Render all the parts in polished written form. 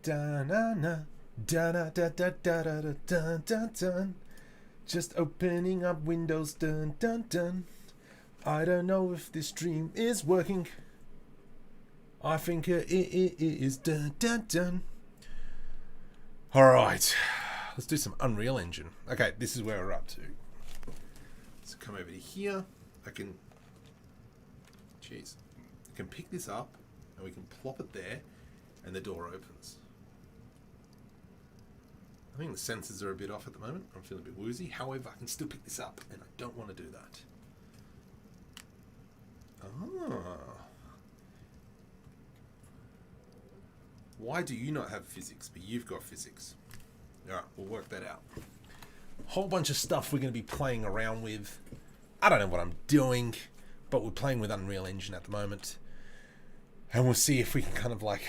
Da-na-na, da-da-da-da-da-da-da-dun-dun-dun. Just opening up Windows, dun-dun-dun. I don't know if this stream is working. I think it is, dun-dun-dun. Alright, let's do some Unreal Engine. Okay, this is where we're up to. So come over to here. I can pick this up and we can plop it there and the door opens. I think the sensors are a bit off at the moment. I'm feeling a bit woozy. However, I can still pick this up and I don't want to do that. Why do you not have physics, but you've got physics? Alright, we'll work that out. Whole bunch of stuff we're going to be playing around with. I don't know what I'm doing, but we're playing with Unreal Engine at the moment. And we'll see if we can kind of like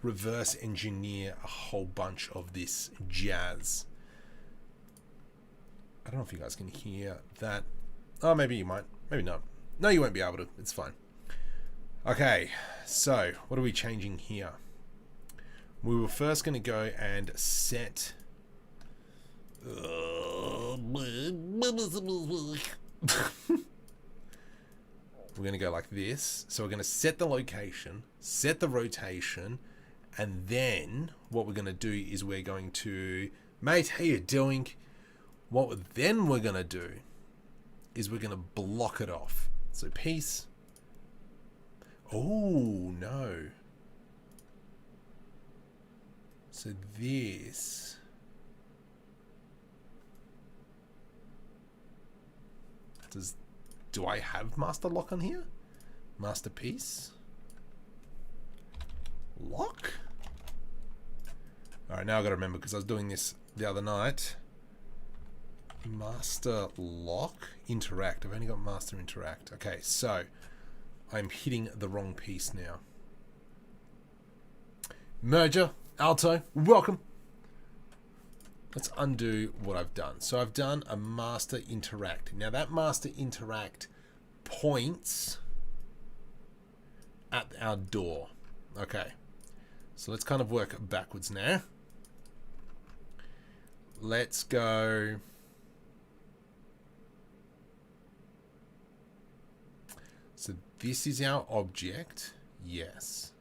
reverse engineer a whole bunch of this jazz. I don't know if you guys can hear that. Oh, maybe you might. Maybe not. No, you won't be able to. It's fine. Okay, so what are we changing here? We were first going to go and set... We're going to go like this. So we're going to set the location, set the rotation, and then what we're going to do is we're going to... Mate, how you doing? What then we're going to do is we're going to block it off. So piece. Oh, no. So this... Do I have master lock on here? Masterpiece? Lock? Alright, now I gotta remember because I was doing this the other night. Master lock? Interact. I've only got master interact. Okay, so I'm hitting the wrong piece now. Merger, Alto, welcome. Let's undo what I've done. So I've done a master interact. Now that master interact points at our door. Okay. So let's kind of work backwards now. Let's go. So this is our object. Yes.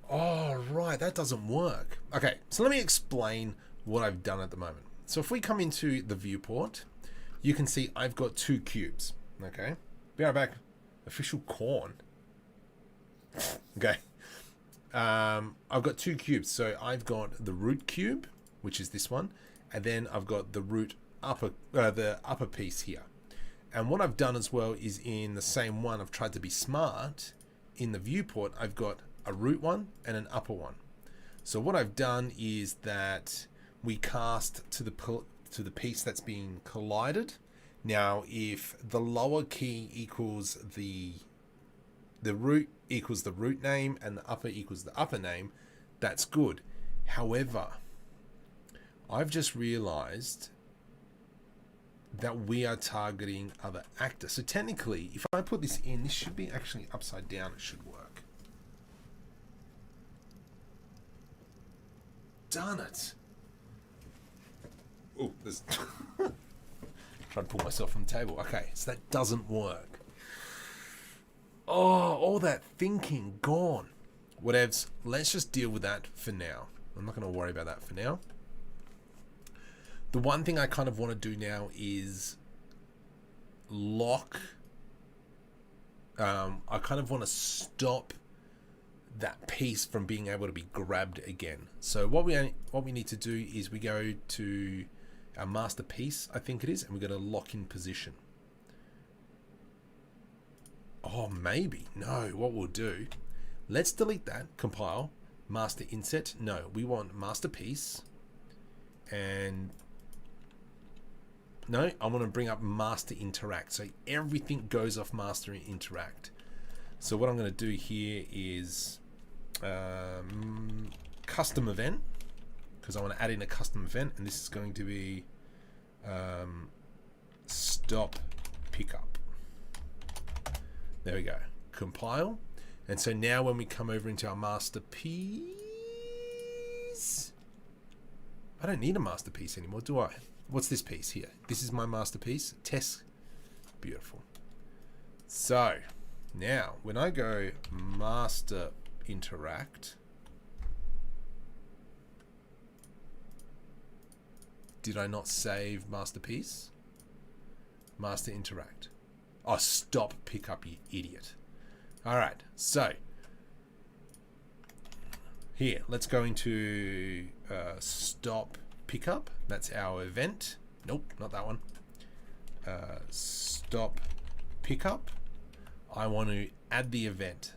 Oh, right, that doesn't work. Okay, so let me explain what I've done at the moment. So if we come into the viewport, you can see I've got two cubes. Okay, be right back. Official corn. Okay, I've got two cubes. So I've got the root cube, which is this one, and then I've got the root upper, the upper piece here. And what I've done as well is in the same one, I've tried to be smart. In the viewport, I've got a root one and an upper one. So what I've done is that we cast to the piece that's being collided. Now, if the lower key equals the root equals the root name and the upper equals the upper name, that's good. However, I've just realized that we are targeting other actors. So technically, if I put this in, this should be actually upside down. It should work. Darn it. Oh, there's... Trying to pull myself from the table. Okay, so that doesn't work. Oh, all that thinking gone. Whatevs. Let's just deal with that for now. I'm not going to worry about that for now. The one thing I kind of want to do now is lock. I kind of want to stop that piece from being able to be grabbed again. So what we need to do is we go to our master piece, I think it is, and we're going to lock in position. Oh, maybe. No, what we'll do, let's delete that, compile, master inset. No, we want master piece, and no, I want to bring up master interact. So everything goes off master interact. So what I'm going to do here is custom event, because I want to add in a custom event, and this is going to be stop pickup. There we go. Compile. And so now when we come over into our masterpiece, I don't need a masterpiece anymore, do I? What's this piece here? This is my masterpiece. Test. Beautiful. So now when I go master interact, did I not save masterpiece? Master interact. Oh, stop pickup, you idiot. All right, so here, let's go into stop pickup. That's our event. Nope, not that one. Stop pickup. I want to add the event.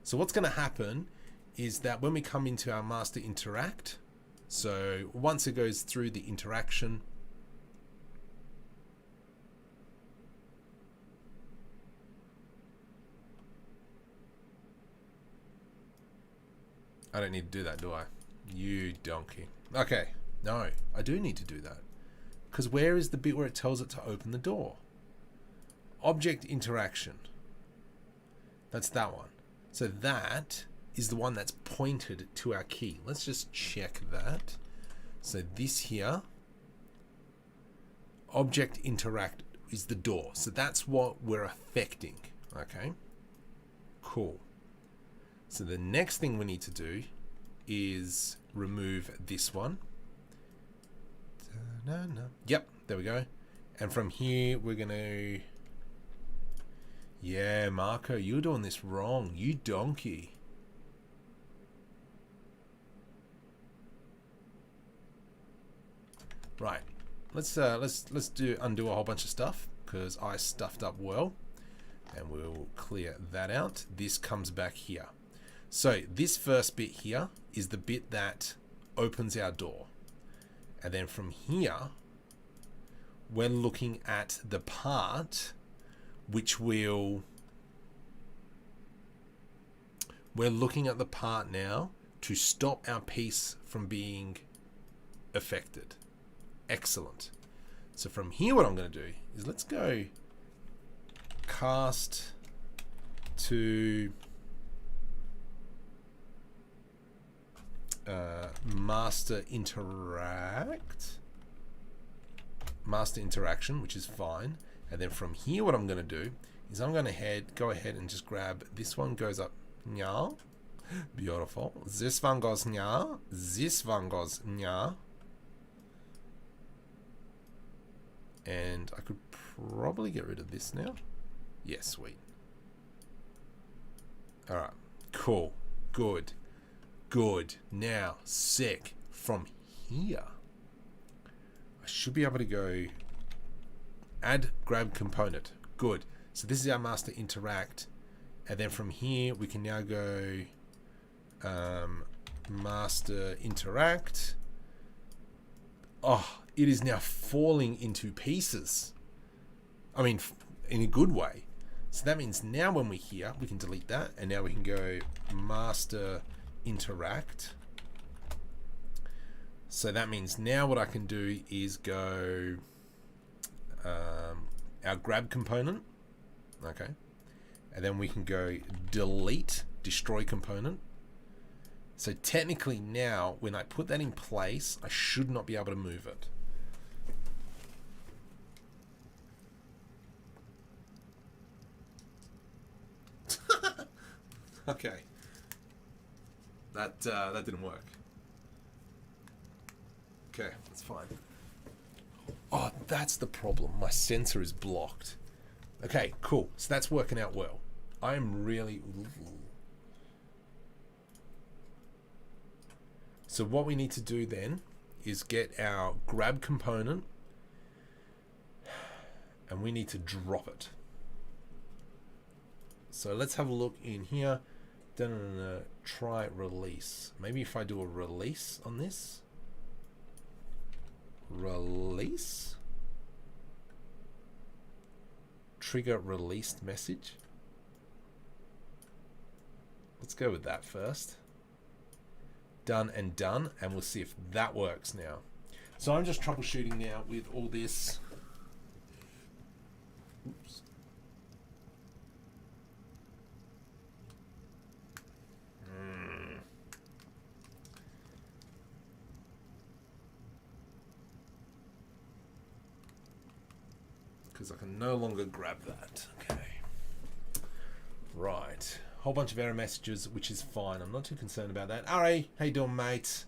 So what's going to happen is that when we come into our master interact, so once it goes through the interaction, I don't need to do that, do I? You donkey. Okay, no, I do need to do that. Because where is the bit where it tells it to open the door? Object interaction. That's that one. So that is the one that's pointed to our key. Let's just check that. So this here, object interact is the door. So that's what we're affecting. Okay, cool. So the next thing we need to do is remove this one. Yep, there we go. And from here, we're going to... Yeah, Marco, you're doing this wrong. You donkey. Right. Let's undo a whole bunch of stuff because I stuffed up well. And we'll clear that out. This comes back here. So this first bit here is the bit that opens our door. And then from here, we're looking at the part which we're looking at the part now to stop our piece from being affected. Excellent. So from here, what I'm going to do is let's go cast to master interaction, which is fine. And then from here, what I'm going to do is I'm going to go ahead and just grab this one, goes up, nya, beautiful. This one goes nya, this one goes nya. And I could probably get rid of this now. Yeah, sweet. All right, cool, good. Good. Now, sick. From here, I should be able to go add grab component. Good. So this is our master interact. And then from here, we can now go master interact. Oh, it is now falling into pieces. I mean, in a good way. So that means now when we're here, we can delete that. And now we can go master interact. So that means now what I can do is go our grab component, okay, and then we can go delete destroy component. So technically now when I put that in place, I should not be able to move it. Okay. That didn't work. Okay, that's fine. Oh, that's the problem. My sensor is blocked. Okay, cool. So that's working out well. I'm really... So what we need to do then is get our grab component and we need to drop it. So let's have a look in here. Try release. Maybe if I do a release on this. Release. Trigger released message. Let's go with that first. Done and done, and we'll see if that works now. So I'm just troubleshooting now with all this. Oops. because I can no longer grab that. Okay. Right. Whole bunch of error messages, which is fine. I'm not too concerned about that. RA, how you doing, mate?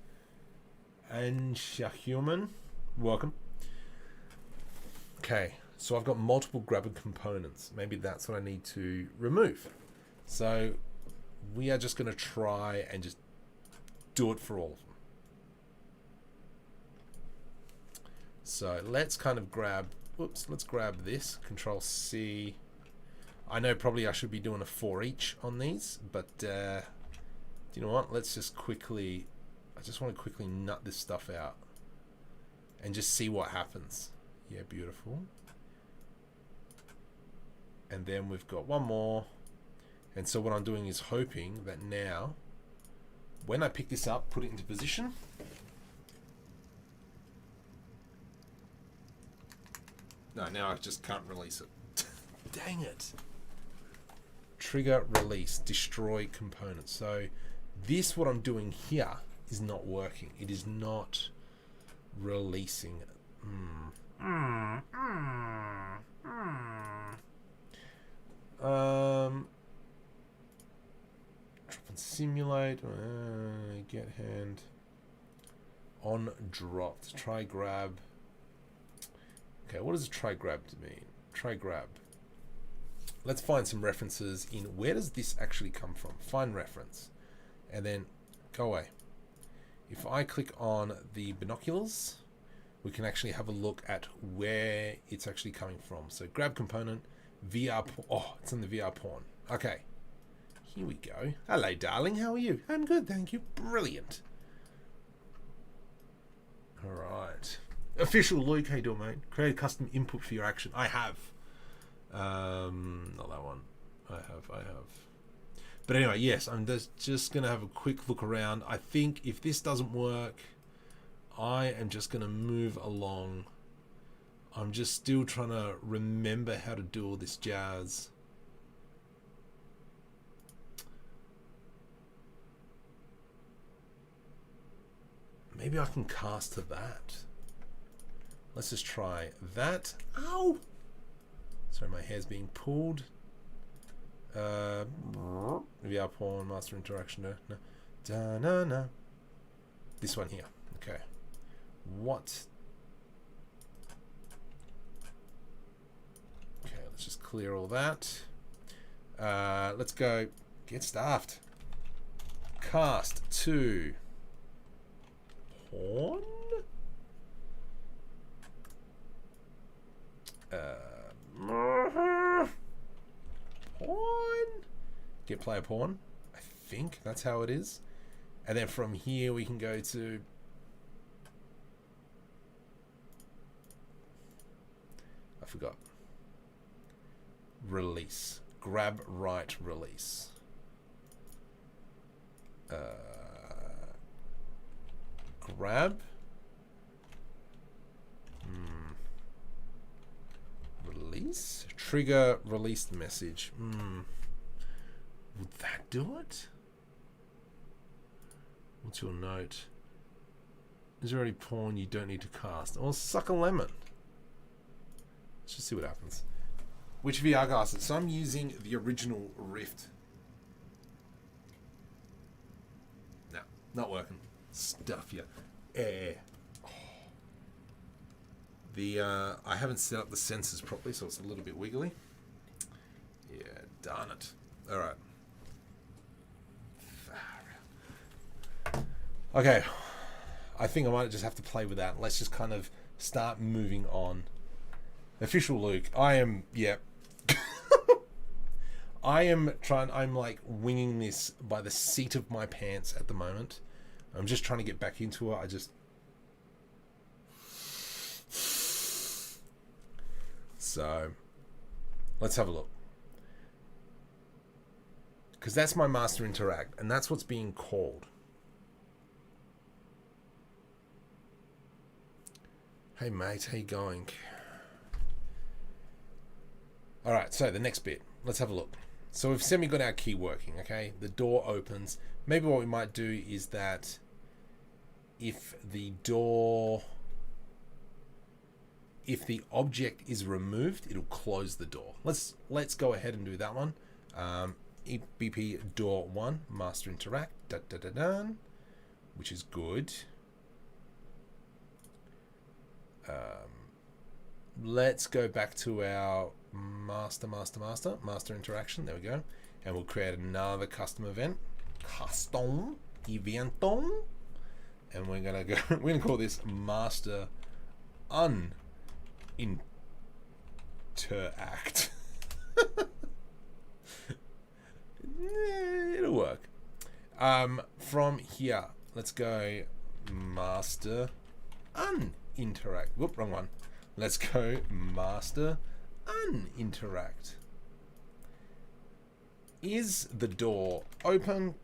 And Shahuman, welcome. Okay, so I've got multiple grabber components. Maybe that's what I need to remove. So we are just going to try and just do it for all of them. So let's kind of grab, whoops, let's grab this, Control C. I know probably I should be doing a for each on these, but you know what? Let's just quickly, I just want to quickly nut this stuff out and just see what happens. Yeah, beautiful. And then we've got one more. And so what I'm doing is hoping that now, when I pick this up, put it into position. No, now I just can't release it. Dang it. Trigger, release, destroy components. So this, what I'm doing here, is not working. It is not releasing it. Drop and simulate. Get hand on dropped. Try grab. Okay, what does try grab mean? Try grab. Let's find some references in where does this actually come from? Find reference. And then go away. If I click on the binoculars, we can actually have a look at where it's actually coming from. So grab component, VR, oh, it's in the VR pawn. Okay, here we go. Hello, darling, how are you? I'm good, thank you. Brilliant. All right. Official Luke, how you doing, mate? Create a custom input for your action. I have. Not that one. I have. But anyway, yes, I'm just going to have a quick look around. I think if this doesn't work, I am just going to move along. I'm just still trying to remember how to do all this jazz. Maybe I can cast to that. Let's just try that. Ow! Sorry, my hair's being pulled. VR pawn, master interaction. No. Da-na-na. This one here. Okay. What? Okay, let's just clear all that. Let's go get staffed. Cast to pawn. Pawn. Get player pawn. I think that's how it is. And then from here we can go to I forgot. Release. Grab right release. Grab. Release. Trigger released message. Would that do it? What's your note? Is there already pawn you don't need to cast? Oh, suck a lemon. Let's just see what happens. Which VR glasses? So I'm using the original Rift. No, not working. Stuff ya. Air. I haven't set up the sensors properly, so it's a little bit wiggly. Yeah, darn it. All right. Okay, I think I might just have to play with that. Let's just kind of start moving on. Official Luke, I am, yeah. I'm like winging this by the seat of my pants at the moment. I'm just trying to get back into it. So, let's have a look. Because that's my master interact, and that's what's being called. Hey mate, how you going? Alright, so the next bit. Let's have a look. So we've semi got our key working, okay? The door opens. Maybe what we might do is that if the door if the object is removed, it'll close the door. Let's go ahead and do that one. EBP door 1, master interact, which is good. Let's go back to our master interaction. There we go. And we'll create another custom event. Custom evento. And we're gonna call this master interact. It'll work. From here, let's go master uninteract. Whoop, wrong one. Let's go master uninteract. Is the door open?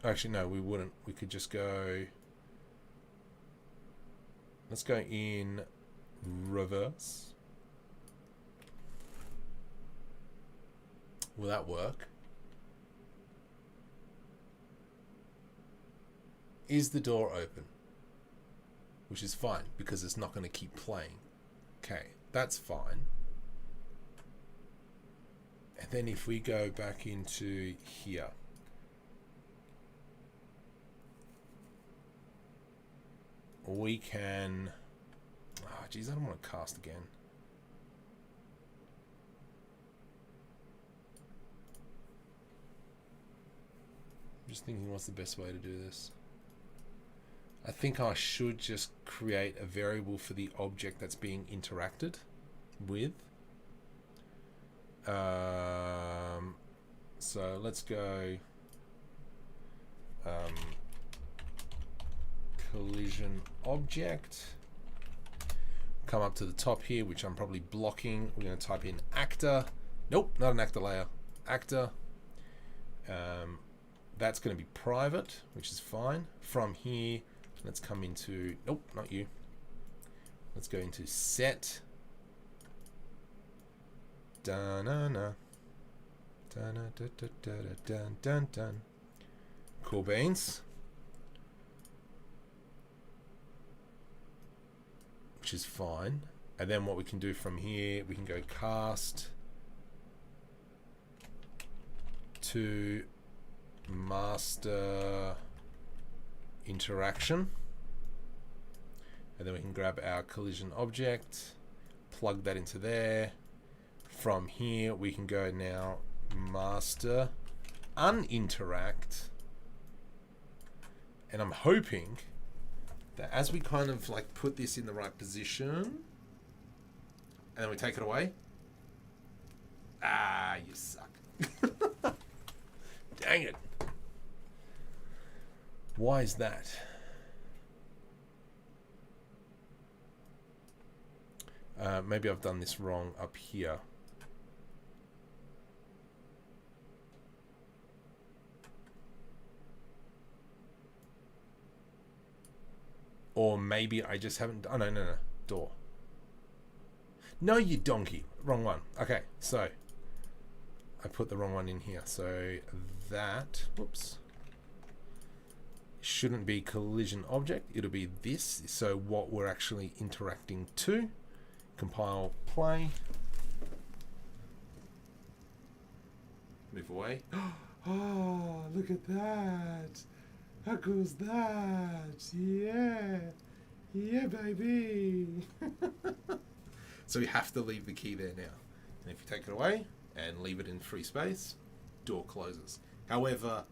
Actually, no, we wouldn't. We could just go. Let's go in reverse. Will that work? Is the door open? Which is fine because it's not going to keep playing. Okay, that's fine. And then if we go back into here, we can. Oh, geez, I don't want to cast again. I'm just thinking, what's the best way to do this? I think I should just create a variable for the object that's being interacted with. So let's go collision object. Come up to the top here, which I'm probably blocking. We're going to type in actor. Nope, not an actor layer. Actor. That's going to be private, which is fine. From here, let's come into, nope, not you. Let's go into set. Dun-na-na. Dun-na-dun-dun-dun-dun-dun. Cool beans. Which is fine. And then what we can do from here, we can go cast to master interaction. And then we can grab our collision object, plug that into there. From here, we can go now master uninteract. And I'm hoping that as we kind of like put this in the right position, and then we take it away. Ah, you suck. Dang it. Why is that? Maybe I've done this wrong up here. Or maybe I just haven't. Oh, no. Door. No, you donkey. Wrong one. Okay, so I put the wrong one in here. So that, whoops, shouldn't be collision object. It'll be this. So what we're actually interacting to. Compile, play. Move away. Oh, look at that. How cool is that? Yeah. Yeah, baby. So we have to leave the key there now. And if you take it away and leave it in free space, door closes. However,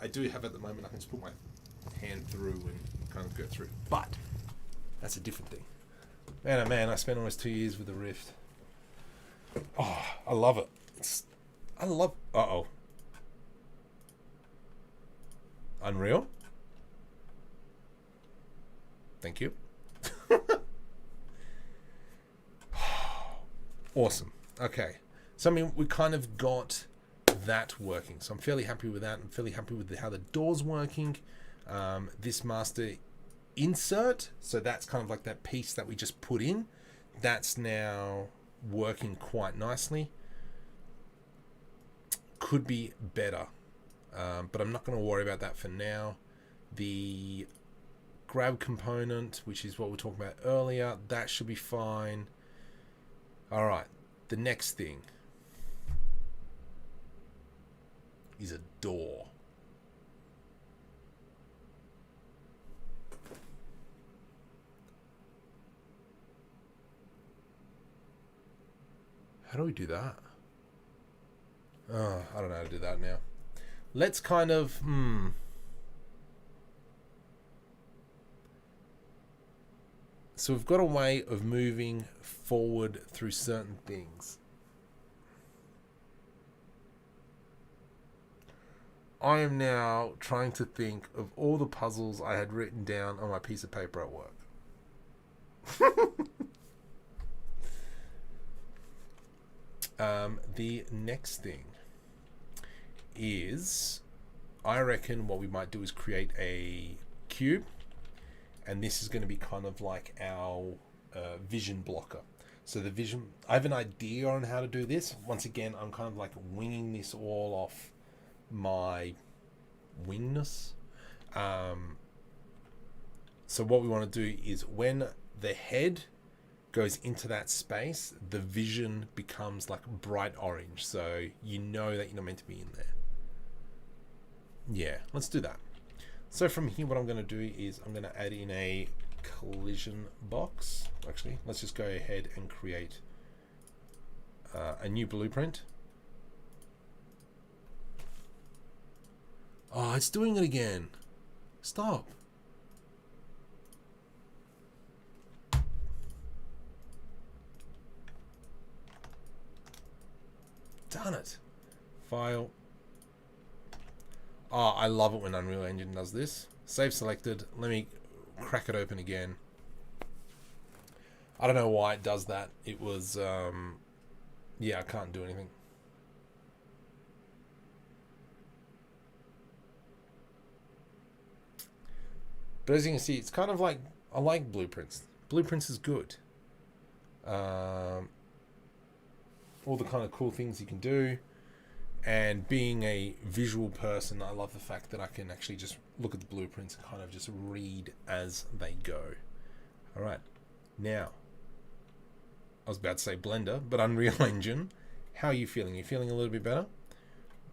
I do have at the moment, I can just put my hand through and kind of go through. But that's a different thing. Man, oh man, I spent almost 2 years with the Rift. Oh, I love it. Uh-oh. Unreal. Thank you. Awesome. Okay. So, I mean, we kind of got that working. So I'm fairly happy with that. I'm fairly happy with how the door's working. This master insert, so that's kind of like that piece that we just put in. That's now working quite nicely. Could be better. But I'm not going to worry about that for now. The grab component, which is what we were talking about earlier. That should be fine. All right, the next thing is a door. How do we do that? Oh, I don't know how to do that now. Let's kind of... So we've got a way of moving forward through certain things. I am now trying to think of all the puzzles I had written down on my piece of paper at work. The next thing is, I reckon what we might do is create a cube, and this is going to be kind of like our vision blocker. So the vision, I have an idea on how to do this. Once again, I'm kind of like winging this all off my wingness. So what we want to do is when the head goes into that space, the vision becomes like bright orange, so you know that you're not meant to be in there. Yeah, let's do that. So from here, what I'm going to do is I'm going to add in a collision box. Actually, let's just go ahead and create a new blueprint. Oh, it's doing it again. Stop. Darn it. File. Oh, I love it when Unreal Engine does this. Save selected. Let me crack it open again. I don't know why it does that. It was, yeah, I can't do anything. But as you can see, it's kind of like, I like blueprints. Blueprints is good. All the kind of cool things you can do. And being a visual person, I love the fact that I can actually just look at the blueprints and kind of just read as they go. All right. Now, I was about to say Blender, but Unreal Engine. How are you feeling? Are you feeling a little bit better?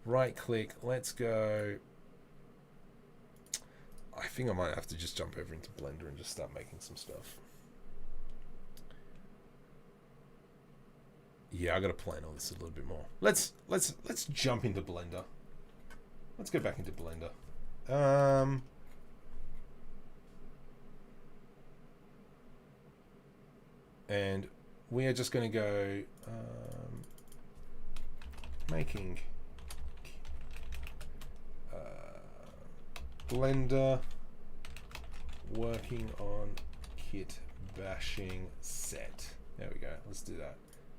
Right click. Let's go. I think I might have to just jump over into Blender and just start making some stuff. Yeah, I got to plan all this a little bit more. Let's jump into Blender. Let's go back into Blender. And we are just going to go making Blender working on Kitbashing set. There we go. Let's do that.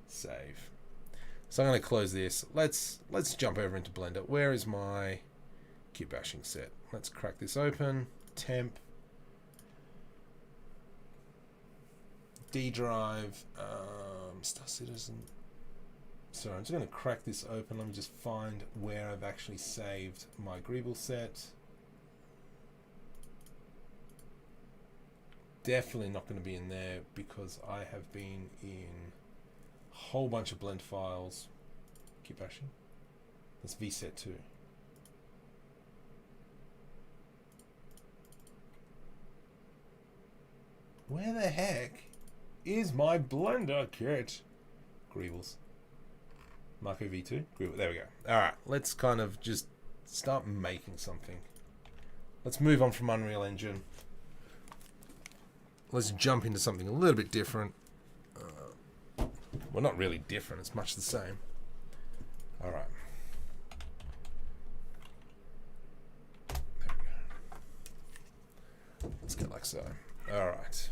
Save. So I'm going to close this. Let's jump over into Blender. Where is my Kitbashing set? Let's crack this open. Temp. D drive. Star Citizen. Sorry, I'm just going to crack this open. Let me just find where I've actually saved my Greeble set. Definitely not going to be in there because I have been in a whole bunch of blend files. Kitbashing. That's VSet 2. Where the heck is my Blender kit? Greebles. Marko V2. Greeble. There we go. Alright, let's kind of just start making something. Let's move on from Unreal Engine. Let's jump into something a little bit different. Well, not really different. It's much the same. All right. There we go. Let's get like so. All right.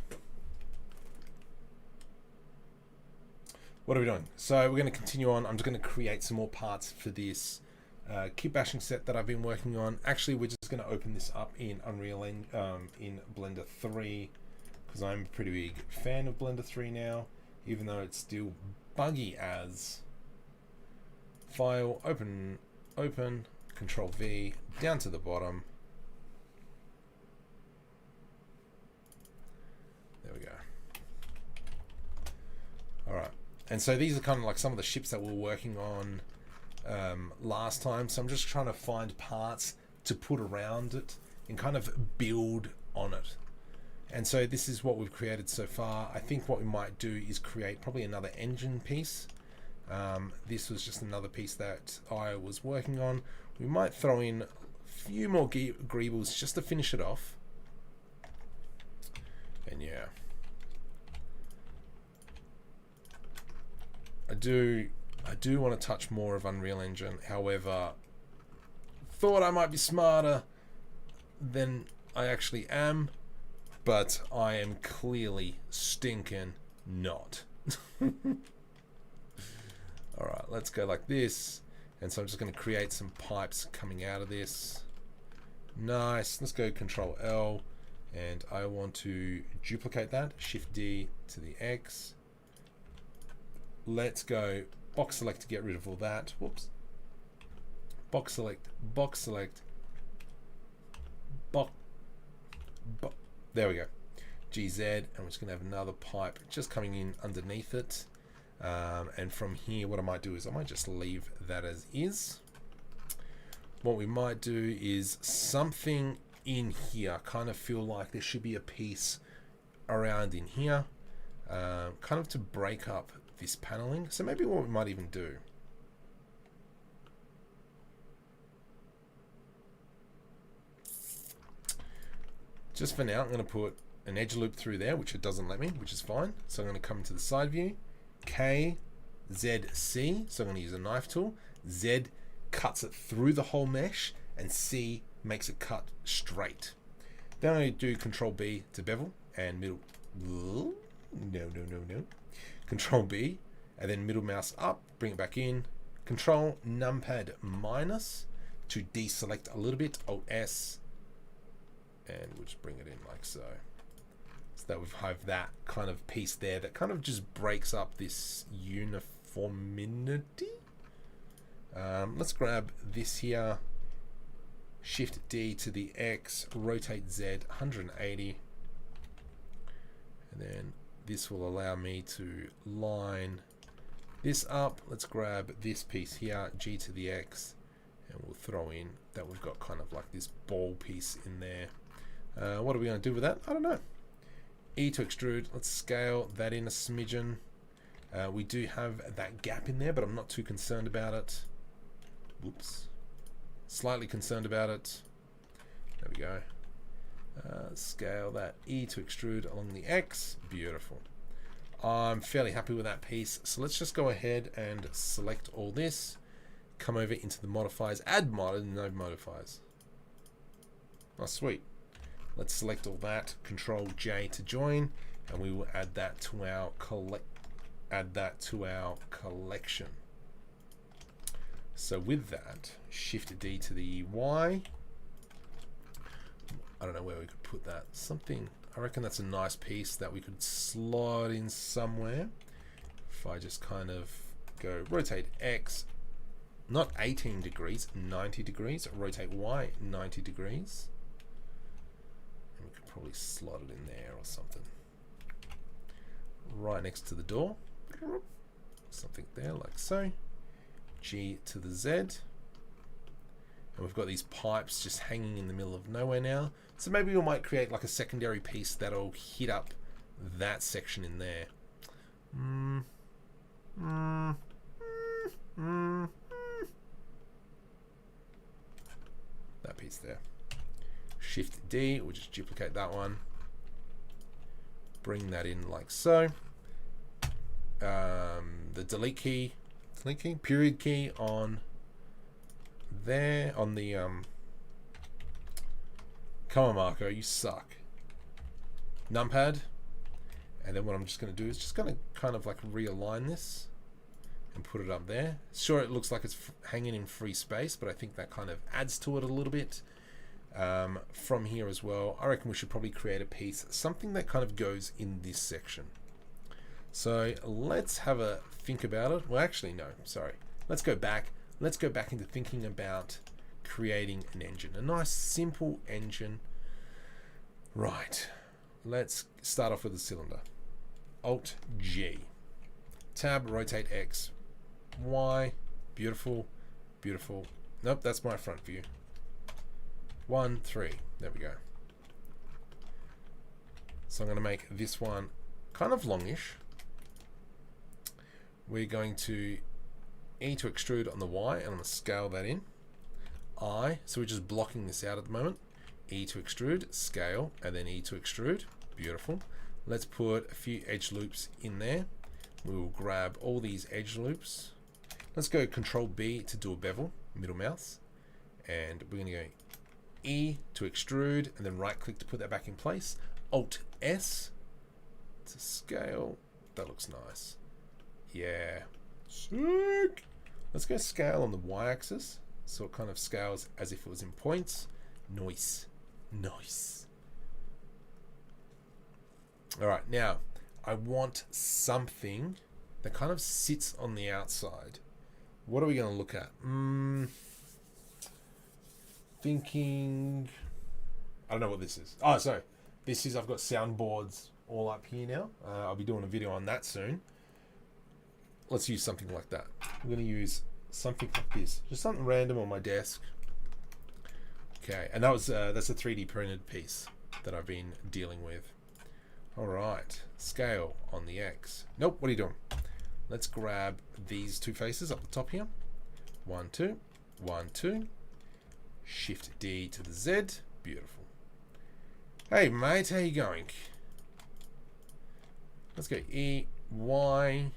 What are we doing? So we're going to continue on. I'm just going to create some more parts for this Kitbashing set that I've been working on. Actually, we're just going to open this up in Unreal in Blender 3. Because I'm a pretty big fan of Blender 3 now, even though it's still buggy as. File, open, Control V, down to the bottom. And so these are kind of like some of the ships that we're working on last time. So I'm just trying to find parts to put around it and kind of build on it. And so this is what we've created so far. I think what we might do is create probably another engine piece. This was just another piece that I was working on. We might throw in a few more greebles just to finish it off. And yeah, I do want to touch more of Unreal Engine. However, thought I might be smarter than I actually am, but I am clearly stinking not. All right, let's go like this. And so I'm just going to create some pipes coming out of this. Nice. Let's go Control L, and I want to duplicate that. Shift D to the X. Let's go box select to get rid of all that. Whoops. Box select, box select, there we go. GZ, and we're just going to have another pipe just coming in underneath it. And from here, what I might do is I might just leave that as is. What we might do is something in here, kind of feel like there should be a piece around in here, kind of to break up this paneling. So maybe what we might even do, just for now, I'm going to put an edge loop through there, which it doesn't let me, which is fine. So I'm going to come into the side view, K, Z, C. So I'm going to use a knife tool. Z cuts it through the whole mesh, and C makes it cut straight. Then I do Control B to bevel and middle. No. Control B, and then middle mouse up, bring it back in. Control numpad minus to deselect a little bit. Alt S, and we'll just bring it in like so. So that we have that kind of piece there that kind of just breaks up this uniformity. Let's grab this here. Shift D to the X, rotate Z 180, and then this will allow me to line this up. Let's grab this piece here, G to the X, and we'll throw in that we've got kind of like this ball piece in there. What are we going to do with that? I don't know. E to extrude. Let's scale that in a smidgen. We do have that gap in there, but I'm not too concerned about it. Whoops. Slightly concerned about it. There we go. Scale that E to extrude along the X. Beautiful. I'm fairly happy with that piece. So let's just go ahead and select all this. Come over into the modifiers. Add mod, no modifiers. Oh, sweet. Let's select all that. Control J to join, and we will add that to our collection. So with that, Shift D to the Y. I don't know where we could put that. Something, I reckon that's a nice piece that we could slot in somewhere. If I just kind of go rotate X, not 18 degrees, 90 degrees. Rotate Y, 90 degrees. And we could probably slot it in there or something. Right next to the door. Something there like so. G to the Z, and we've got these pipes just hanging in the middle of nowhere now. So maybe we might create like a secondary piece that'll hit up that section in there. That piece there. Shift D, we'll just duplicate that one. Bring that in like so. The delete key, period key on there, on the come on Marco, you suck. Numpad, and then what I'm just going to do is just going to kind of like realign this and put it up there. Sure, it looks like it's hanging in free space, but I think that kind of adds to it a little bit. From here as well, I reckon we should probably create a piece, something that kind of goes in this section. So let's have a think about it. Well, actually, no, sorry. Let's go back. Let's go back into thinking about creating an engine, a nice simple engine. Right. Let's start off with a cylinder. Alt G. tab, rotate X, Y, beautiful, beautiful. Nope, that's my front view. 1, 3, there we go. So I'm going to make this one kind of longish. We're going to E to extrude on the Y, and I'm going to scale that in. I, so we're just blocking this out at the moment. E to extrude, scale, and then E to extrude. Beautiful. Let's put a few edge loops in there. We will grab all these edge loops. Let's go Control B to do a bevel, middle mouse. And we're going to go E to extrude, and then right click to put that back in place. Alt S to scale. That looks nice. Yeah. Sick. Let's go scale on the Y axis. So it kind of scales as if it was in points. Nice. Nice. Alright, now I want something that kind of sits on the outside. What are we going to look at? Thinking... I don't know what this is. Oh, sorry. This is, I've got soundboards all up here now. I'll be doing a video on that soon. Let's use something like that. We're going to use something like this. Just something random on my desk. Okay, and that was that's a 3D printed piece that I've been dealing with. Alright, scale on the X. Nope, what are you doing? Let's grab these two faces up the top here. 1, 2, 1, 2. Shift D to the Z. Beautiful. Hey mate, how you going? Let's go E, Y.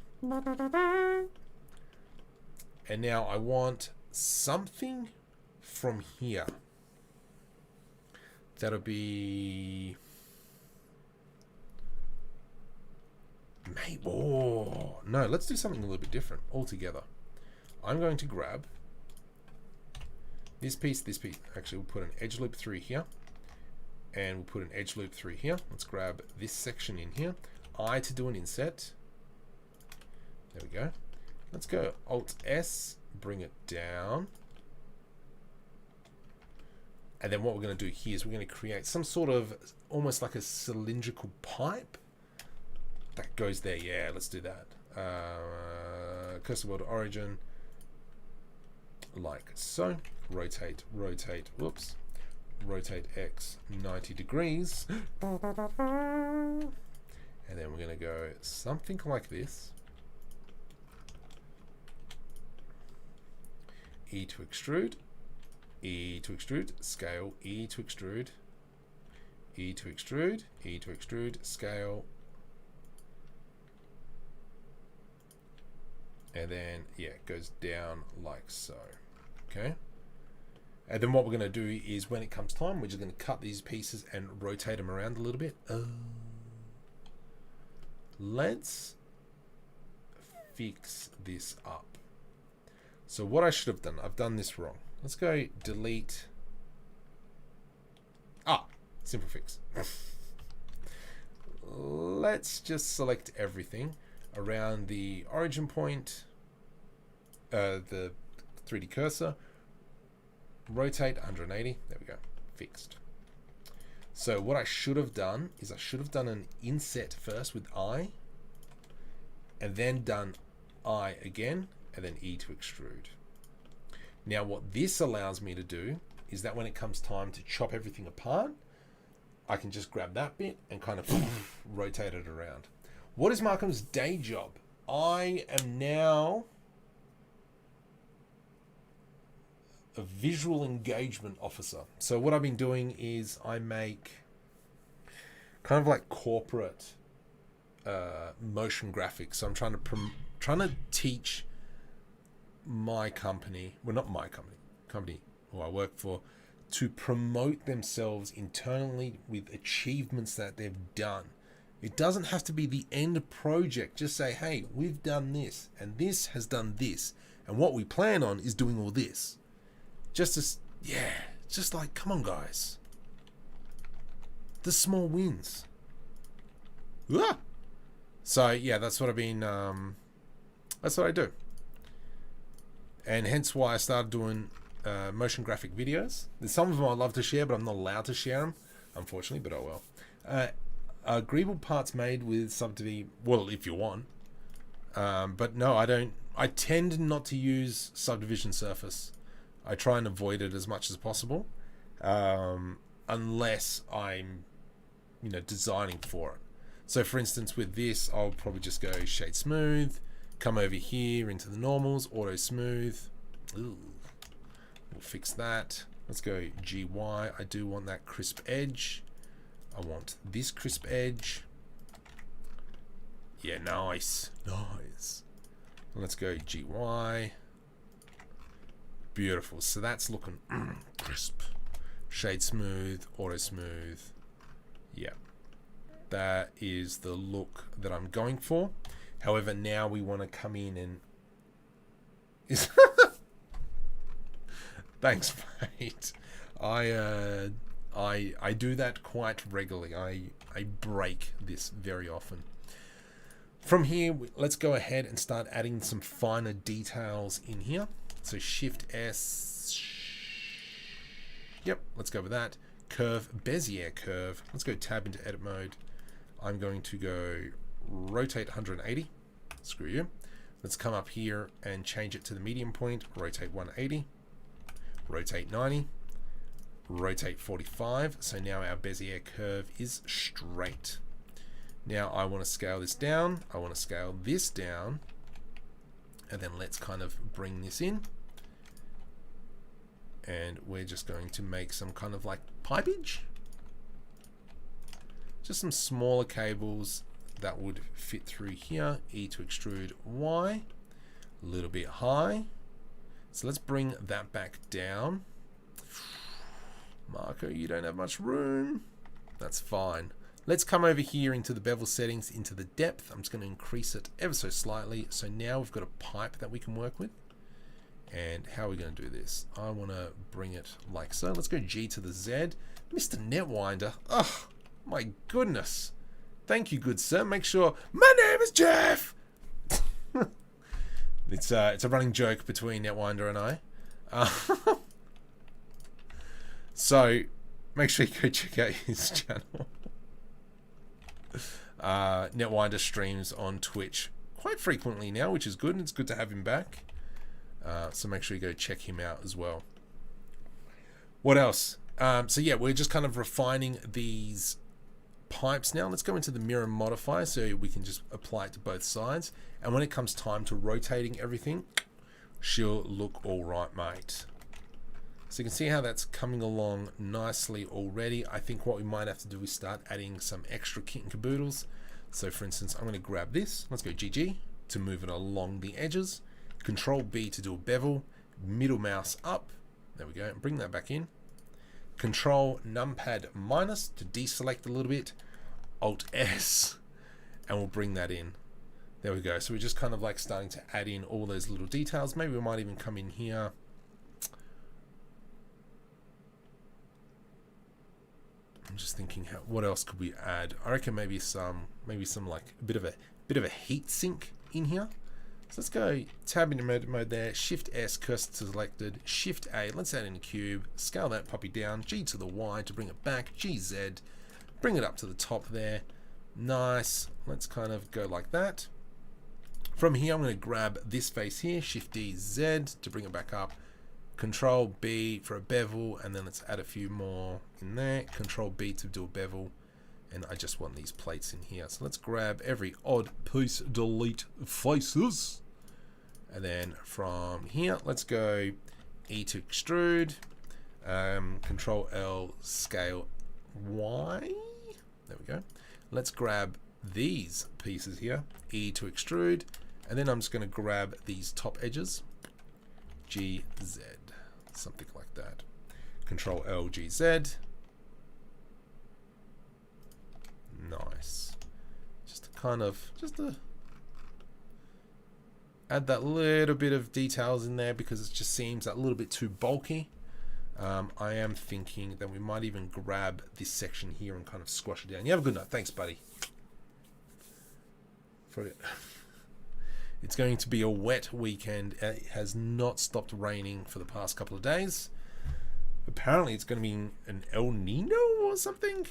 And now I want something from here. That'll be... Maybe... Oh, no, let's do something a little bit different altogether. I'm going to grab this piece, this piece. Actually, we'll put an edge loop through here. And we'll put an edge loop through here. Let's grab this section in here. I to do an inset. There we go. Let's go Alt S, bring it down. And then what we're going to do here is we're going to create some sort of almost like a cylindrical pipe that goes there. Yeah, let's do that. Cursor wheel to origin, like so. Rotate, rotate, whoops. Rotate X 90 degrees. And then we're going to go something like this. E to extrude, E to extrude, scale, E to extrude, E to extrude, E to extrude, scale. And then, yeah, it goes down like so. Okay. And then what we're going to do is when it comes time, we're just going to cut these pieces and rotate them around a little bit. Let's fix this up. So what I should have done, I've done this wrong. Let's go delete. Simple fix. Let's just select everything around the origin point, the 3D cursor, rotate 180. There we go, fixed. So what I should have done is I should have done an inset first with I, and then done I again, and then E to extrude. Now what this allows me to do is that when it comes time to chop everything apart, I can just grab that bit and kind of rotate it around. What is Markom's day job? I am now a visual engagement officer. So what I've been doing is I make kind of like corporate motion graphics. So I'm trying to teach my company, well, not my company who I work for, to promote themselves internally with achievements that they've done. It doesn't have to be the end project. Just say, hey, we've done this and this has done this, and what we plan on is doing all this. Just like, come on guys, the small wins. So yeah, that's what I've been that's what I do, and hence why I started doing motion graphic videos. There's some of them I love to share, but I'm not allowed to share them, unfortunately, but oh well. Agreeable parts made with sub to be, well, if you want. But no, I don't. I tend not to use subdivision surface. I try and avoid it as much as possible, unless I'm, designing for it. So for instance, with this, I'll probably just go shade smooth, come over here into the normals, auto smooth. Ooh, we'll fix that. Let's go GY. I do want that crisp edge. I want this crisp edge. Yeah, nice. Nice. Let's go GY. Beautiful. So that's looking crisp. Shade smooth, auto smooth. Yeah. That is the look that I'm going for. However, now we want to come in and... Thanks, mate. I do that quite regularly. I break this very often. From here, let's go ahead and start adding some finer details in here. So Shift S. Yep, let's go with that. Curve, Bezier curve. Let's go tab into edit mode. I'm going to go rotate 180. Screw you. Let's come up here and change it to the medium point. Rotate 180. Rotate 90. Rotate 45. So now our Bezier curve is straight. Now I want to scale this down. I want to scale this down. And then let's kind of bring this in. And we're just going to make some kind of like pipage. Just some smaller cables that would fit through here. E to extrude Y. A little bit high. So let's bring that back down. Marco, you don't have much room. That's fine. Let's come over here into the bevel settings, into the depth. I'm just going to increase it ever so slightly. So now we've got a pipe that we can work with. And how are we going to do this? I want to bring it like so. Let's go G to the Z. Mr. Netwinder. Oh, my goodness. Thank you, good sir. Make sure... My name is Jeff! It's a running joke between Netwinder and I. So, make sure you go check out his channel. Netwinder streams on Twitch quite frequently now, which is good, and it's good to have him back. So make sure you go check him out as well. What else? So yeah, we're just kind of refining these pipes now. Let's go into the mirror modifier so we can just apply it to both sides. And when it comes time to rotating everything, she'll look all right, mate. So you can see how that's coming along nicely already. I think what we might have to do is start adding some extra kit and caboodles. So for instance, I'm going to grab this. Let's go GG to move it along the edges. Control B to do a bevel. Middle mouse up. There we go. And bring that back in. Control numpad minus to deselect a little bit. Alt S. And we'll bring that in. There we go. So we're just kind of like starting to add in all those little details. Maybe we might even come in here. I'm just thinking, what else could we add? I reckon maybe some like a bit of a heat sink in here. So let's go tab into mode there, Shift S, cursor selected, Shift A, let's add in a cube, scale that puppy down, G to the Y to bring it back, GZ, bring it up to the top there. Nice. Let's kind of go like that. From here, I'm going to grab this face here, Shift D, Z to bring it back up. Control B for a bevel, and then let's add a few more in there. Control B to do a bevel, and I just want these plates in here. So let's grab every odd piece, delete faces, and then from here, let's go E to extrude, Control L, scale Y. There we go. Let's grab these pieces here, E to extrude, and then I'm just going to grab these top edges, GZ. Something like that. Control L, GZ. Nice. Just to add that little bit of details in there because it just seems a little bit too bulky. I am thinking that we might even grab this section here and kind of squash it down. You have a good night. Thanks, buddy. It's going to be a wet weekend. It has not stopped raining for the past couple of days. Apparently it's going to be an El Nino or something.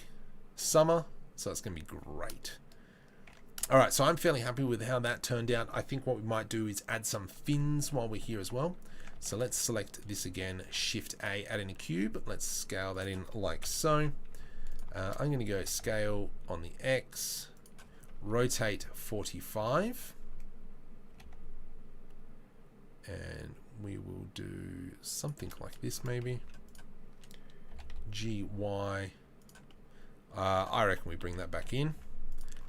Summer. So it's going to be great. All right, so I'm fairly happy with how that turned out. I think what we might do is add some fins while we're here as well. So let's select this again, Shift A, add in a cube. Let's scale that in like so. I'm going to go scale on the X, rotate 45, and we will do something like this maybe. GY. I reckon we bring that back in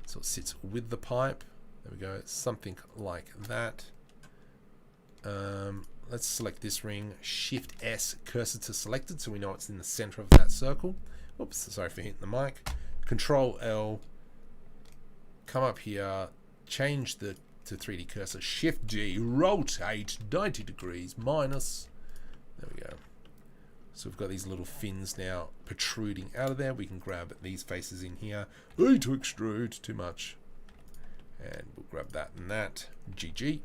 so it sits with the pipe. There we go, something like that. Let's select this ring, Shift S, cursor to selected, so we know it's in the center of that circle. Oops, sorry for hitting the mic. Control L, come up here, change the to 3D cursor, Shift G, rotate 90 degrees minus. There we go. So we've got these little fins now protruding out of there. We can grab these faces in here. Hey, to extrude, too much. And we'll grab that and that. GG.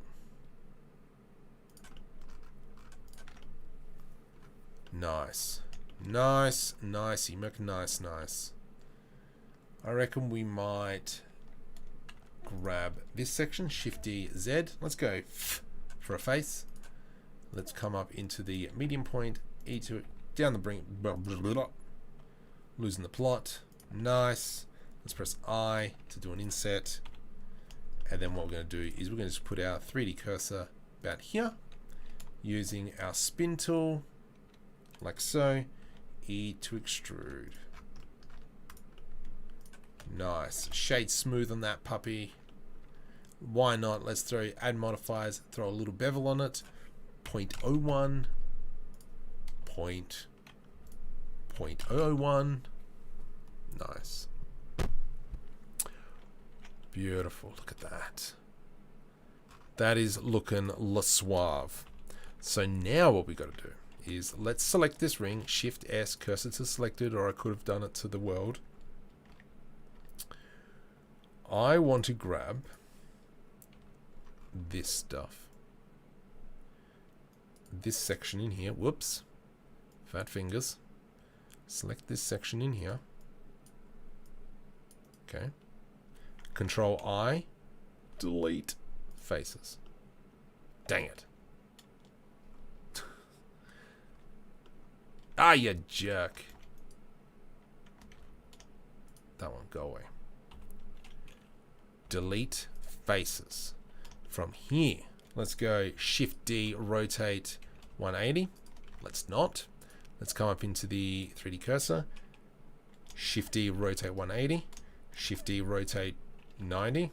Nice. Nice, nicey, Mech, nice, nice. I reckon we might grab this section, Shift D, Z. Let's go for a face. Let's come up into the medium point, E to it. Down the brink, losing the plot. Nice. Let's press I to do an inset. And then what we're going to do is we're going to just put our 3D cursor about here using our spin tool, like so. E to extrude. Nice. Shade smooth on that puppy. Why not? Let's add modifiers, throw a little bevel on it. 0.01. 0.001. Nice. Beautiful. Look at that. That is looking la suave. So now what we got to do is let's select this ring, Shift S, cursor to selected, or I could have done it to the world. I want to grab this stuff. This section in here. Whoops. Fat fingers. Select this section in here. Okay. Control I. Delete faces. Dang it. Ah, you jerk. That one, go away. Delete faces. From here, let's go Shift D, rotate 180. Let's not. Let's come up into the 3D cursor. Shift D, rotate 180. Shift D, rotate 90.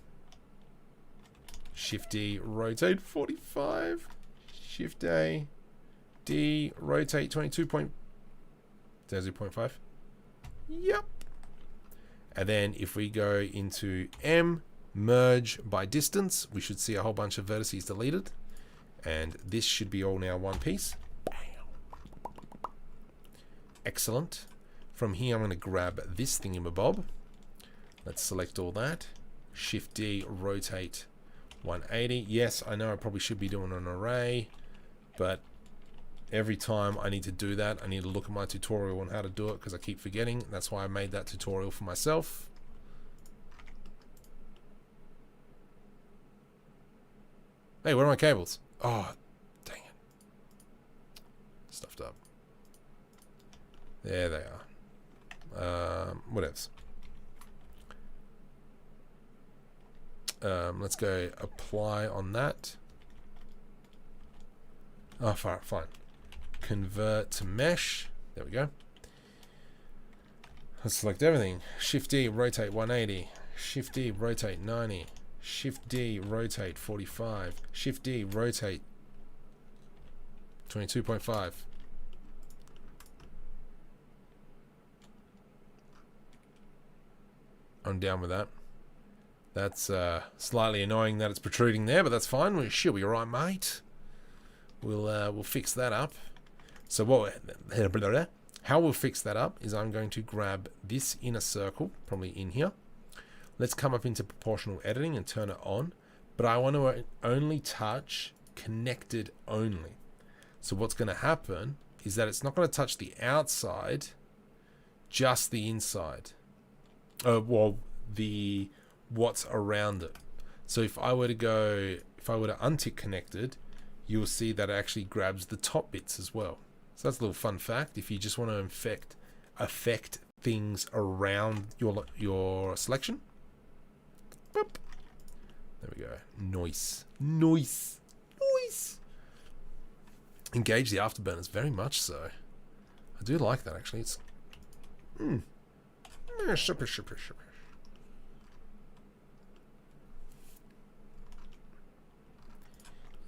Shift D, rotate 45. Shift A, D, rotate 22.0.5. Yep. And then if we go into M, merge by distance, we should see a whole bunch of vertices deleted. And this should be all now one piece. Excellent. From here, I'm going to grab this thingamabob. Let's select all that. Shift D, rotate 180. Yes, I know I probably should be doing an array, but every time I need to do that, I need to look at my tutorial on how to do it because I keep forgetting. That's why I made that tutorial for myself. Hey, where are my cables? Oh, dang it. Stuffed up. There they are. What else? Let's go apply on that. Oh, fine. Convert to mesh. There we go. Let's select everything. Shift D, rotate 180. Shift D, rotate 90. Shift D, rotate 45. Shift D, rotate 22.5. I'm down with that. That's slightly annoying that it's protruding there, but that's fine. She'll be alright, mate. We'll fix that up. So how we'll fix that up is I'm going to grab this inner circle, probably in here. Let's come up into proportional editing and turn it on. But I want to only touch connected only. So what's going to happen is that it's not going to touch the outside, just the inside. Well, the what's around it. So if I were to untick connected, you'll see that it actually grabs the top bits as well. So that's a little fun fact. If you just want to affect things around your selection. Boop. There we go. Nice. Engage the afterburners, very much so. I do like that, actually. It's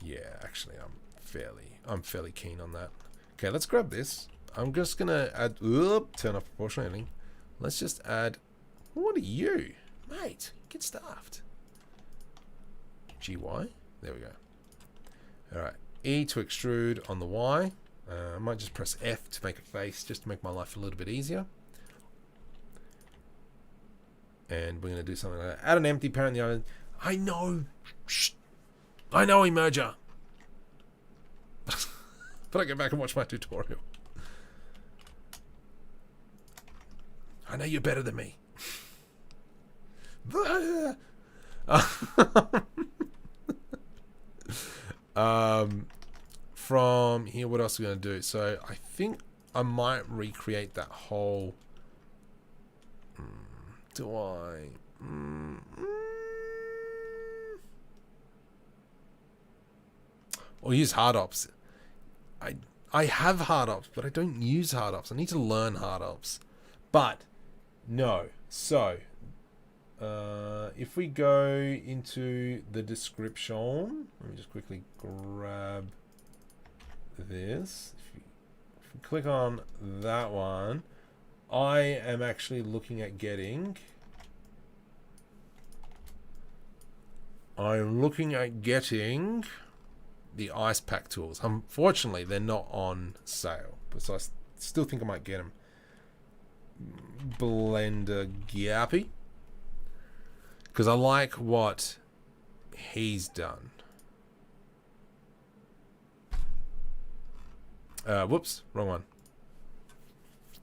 yeah, actually, I'm fairly keen on that. Okay, let's grab this. I'm just gonna add. Turn off proportionality. Let's just add. What are you, mate? Get stuffed. GY. There we go. All right. E to extrude on the Y. I might just press F to make a face, just to make my life a little bit easier. And we're going to do something like that. Add an empty parent in the other. I know. Shh. I know, Emerger. But I go back and watch my tutorial. I know you're better than me. From here, what else are we going to do? So I think I might recreate that whole. Do I? Or use hard ops. I have hard ops, but I don't use hard ops. I need to learn hard ops. But no. So if we go into the description, let me just quickly grab this. If we click on that one, I am actually looking at getting. I'm looking at getting the ice pack tools. Unfortunately, they're not on sale, but so I still think I might get them. Blender Gappy, because I like what he's done. Whoops, wrong one.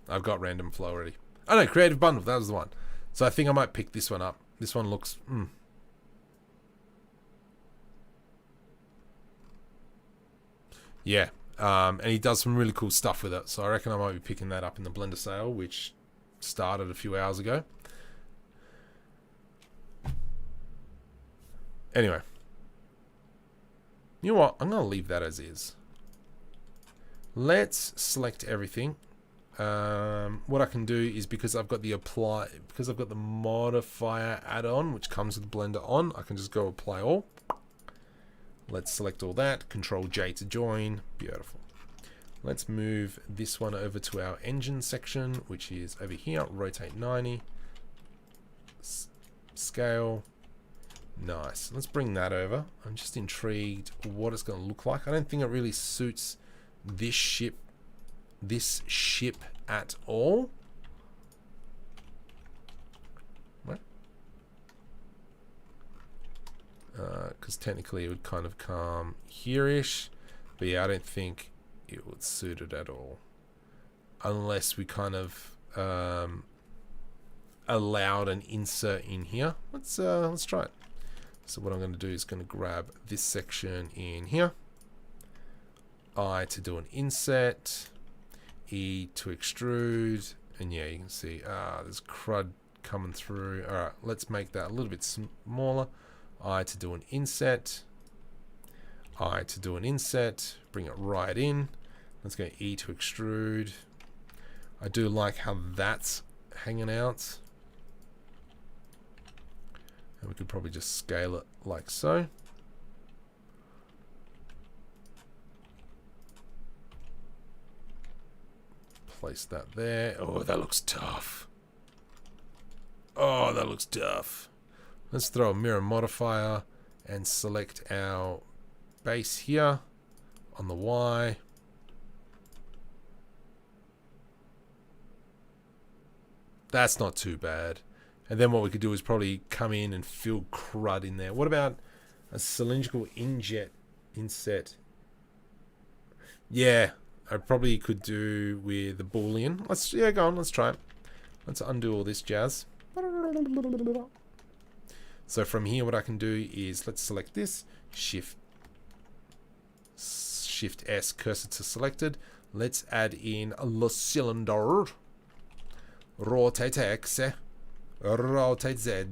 I've got random flow already. Oh no, creative bundle, that was the one. So I think I might pick this one up. This one looks yeah, and he does some really cool stuff with it. So I reckon I might be picking that up in the Blender sale, which started a few hours ago. Anyway, you know what? I'm going to leave that as is. Let's select everything. What I can do is, because I've got the modifier add-on, which comes with Blender on, I can just go apply all. Let's select all that. Control J to join. Beautiful. Let's move this one over to our engine section, which is over here. Rotate 90. Scale. Nice. Let's bring that over. I'm just intrigued what it's going to look like. I don't think it really suits this ship at all. What? Because technically it would kind of come here-ish, but yeah, I don't think it would suit it at all, unless we kind of allowed an insert in here. Let's try it. So what I'm going to do is going to grab this section in here. I to do an inset, E to extrude, and yeah, you can see there's crud coming through. All right, let's make that a little bit smaller. I to do an inset, I to do an inset, bring it right in. Let's go E to extrude. I do like how that's hanging out. And we could probably just scale it like so. Place that there. Oh, that looks tough. Oh, that looks tough. Let's throw a mirror modifier and select our base here on the Y. That's not too bad. And then what we could do is probably come in and fill crud in there. What about a cylindrical inset? Yeah, I probably could do with a Boolean. Go on, let's try it. Let's undo all this jazz. So from here, what I can do is, let's select this, Shift S, cursor to selected. Let's add in the cylinder. Rotate X, rotate Z,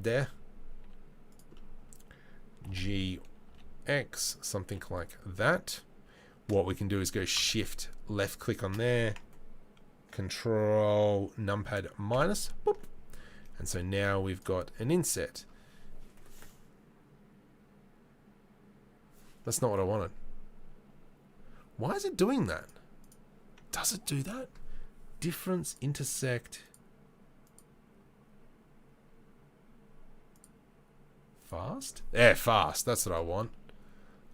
GX, something like that. What we can do is go Shift, left click on there, Control numpad minus, boop. And so now we've got an inset. That's not what I wanted. Why is it doing that? Does it do that? Difference, intersect. Fast? Yeah, fast. That's what I want.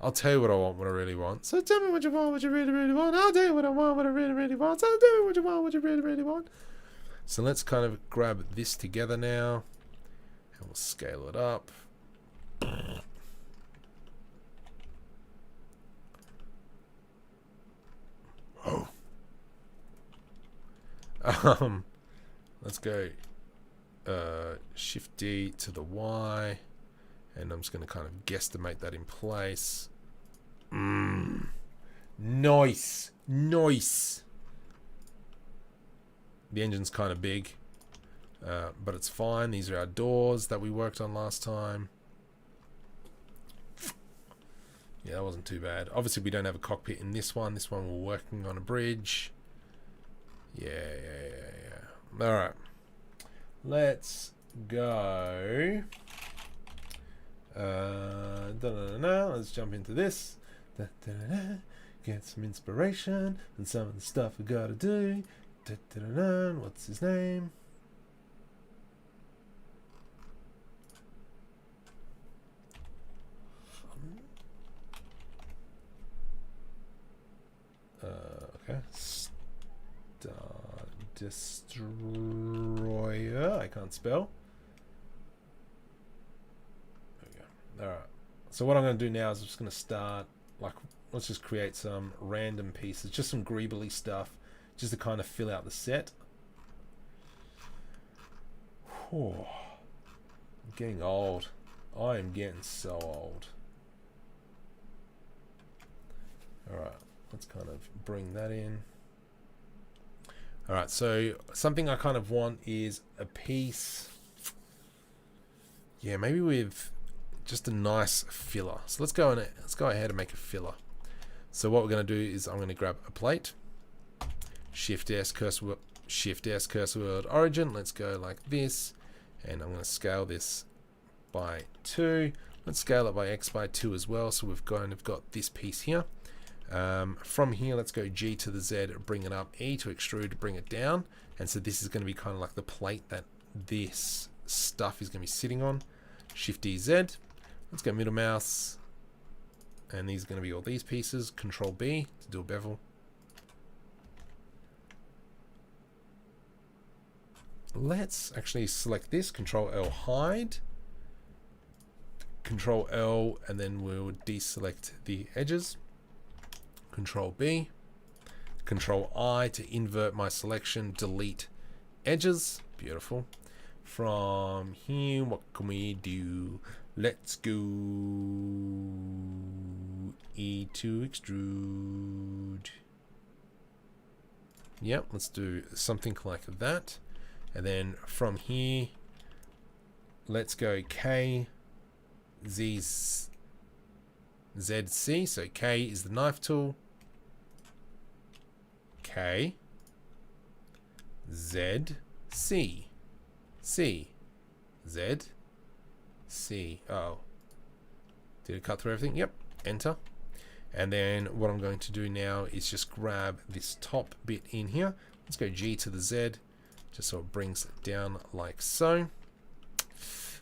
I'll tell you what I want, what I really want. So tell me what you want, what you really, really want. I'll tell you what I want, what I really, really want. So tell me what you want, what you really, really want. So let's kind of grab this together now. And we'll scale it up. Oh. Let's go Shift D to the Y. And I'm just going to kind of guesstimate that in place. Nice. Nice. The engine's kind of big, but it's fine. These are our doors that we worked on last time. Yeah, that wasn't too bad. Obviously, we don't have a cockpit in this one. This one we're working on a bridge. Yeah. All right. Let's go. Let's jump into this. Get some inspiration and some of the stuff we gotta do. What's his name? Okay. Star Destroyer. I can't spell. There we go. Alright. So what I'm going to do now is I'm just going to start, like, let's just create some random pieces, just some greebly stuff, just to kind of fill out the set. Whew. I'm getting old. I am getting so old. Alright, let's kind of bring that in. Alright, so something I kind of want is a piece, yeah, maybe with just a nice filler. So let's go ahead and make a filler. So what we're going to do is I'm going to grab a plate, Shift S, cursor word origin. Let's go like this, and I'm going to scale this by 2. Let's scale it by X by 2 as well. So we've kind of got this piece here. From here, let's go G to the Z, bring it up, E to extrude, bring it down. And so this is going to be kind of like the plate that this stuff is going to be sitting on. Shift D, Z. Let's go middle mouse. And these are going to be all these pieces. Control B to do a bevel. Let's actually select this. Control L, hide. Control L, and then we'll deselect the edges. Control B. Control I to invert my selection. Delete edges. Beautiful. From here, what can we do? Let's go E to extrude. Yep, let's do something like that. And then from here, let's go K, Z, Z, C. So K is the knife tool. K, Z, C, C, Z, C. Oh, did it cut through everything? Yep. Enter. And then what I'm going to do now is just grab this top bit in here. Let's go G to the Z, just so it brings it down like so.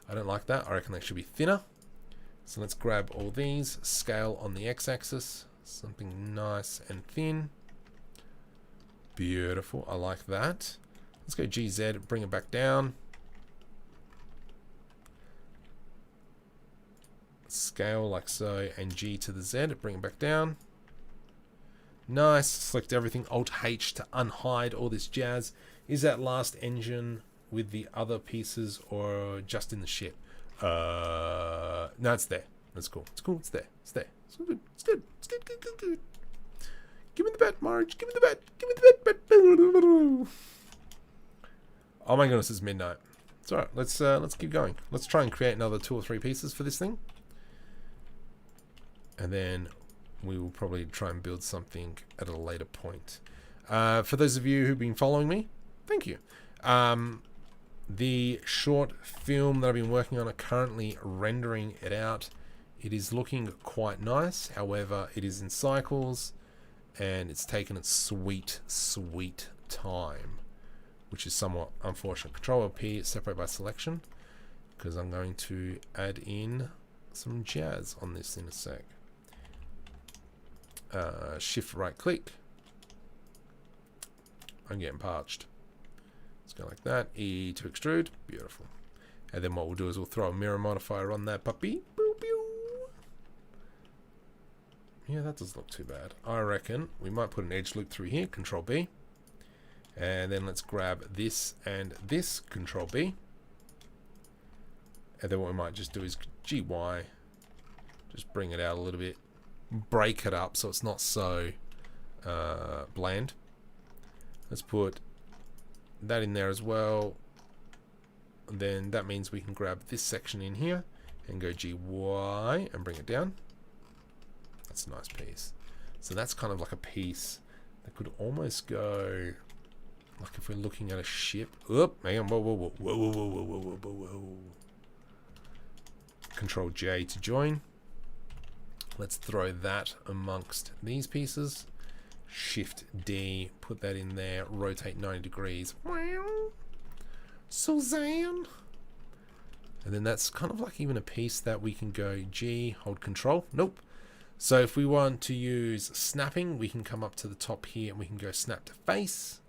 I don't like that. I reckon that should be thinner. So let's grab all these, scale on the x-axis, something nice and thin. Beautiful. I like that. Let's go GZ, bring it back down. Scale like so, and G to the Z, bring it back down. Nice. Select everything, Alt H to unhide all this jazz. Is that last engine with the other pieces or just in the ship? No, it's there. That's cool. It's cool. It's there. It's there. It's good. It's good. It's good. Good. Good. Good. Give me the bat, Marge. Give me the bat. Give me the bat. Oh my goodness, it's midnight. It's alright. Let's keep going. Let's try and create another 2 or 3 pieces for this thing, and then we will probably try and build something at a later point. For those of you who've been following me, thank you. The short film that I've been working on, are currently rendering it out. It is looking quite nice. However, it is in cycles, and it's taken its sweet time, which is somewhat unfortunate. Control P, separate by selection, because I'm going to add in some jazz on this in a sec. Shift right click. I'm getting parched. Let's go like that. E to extrude. Beautiful. And then what we'll do is we'll throw a mirror modifier on that puppy. Boop, pew. Yeah, that doesn't look too bad. I reckon we might put an edge loop through here. Control B. And then let's grab this and this. Control B. And then what we might just do is GY. Just bring it out a little bit. Break it up so it's not so bland. Let's put that in there as well. Then that means we can grab this section in here and go GY and bring it down. That's a nice piece. So that's kind of like a piece that could almost go like if we're looking at a ship. Oop, hang on, whoa. Control J to join. Let's throw that amongst these pieces. Shift D, put that in there, rotate 90 degrees. Suzanne. And then that's kind of like even a piece that we can go G, hold control. Nope. So if we want to use snapping, we can come up to the top here and we can go snap to face.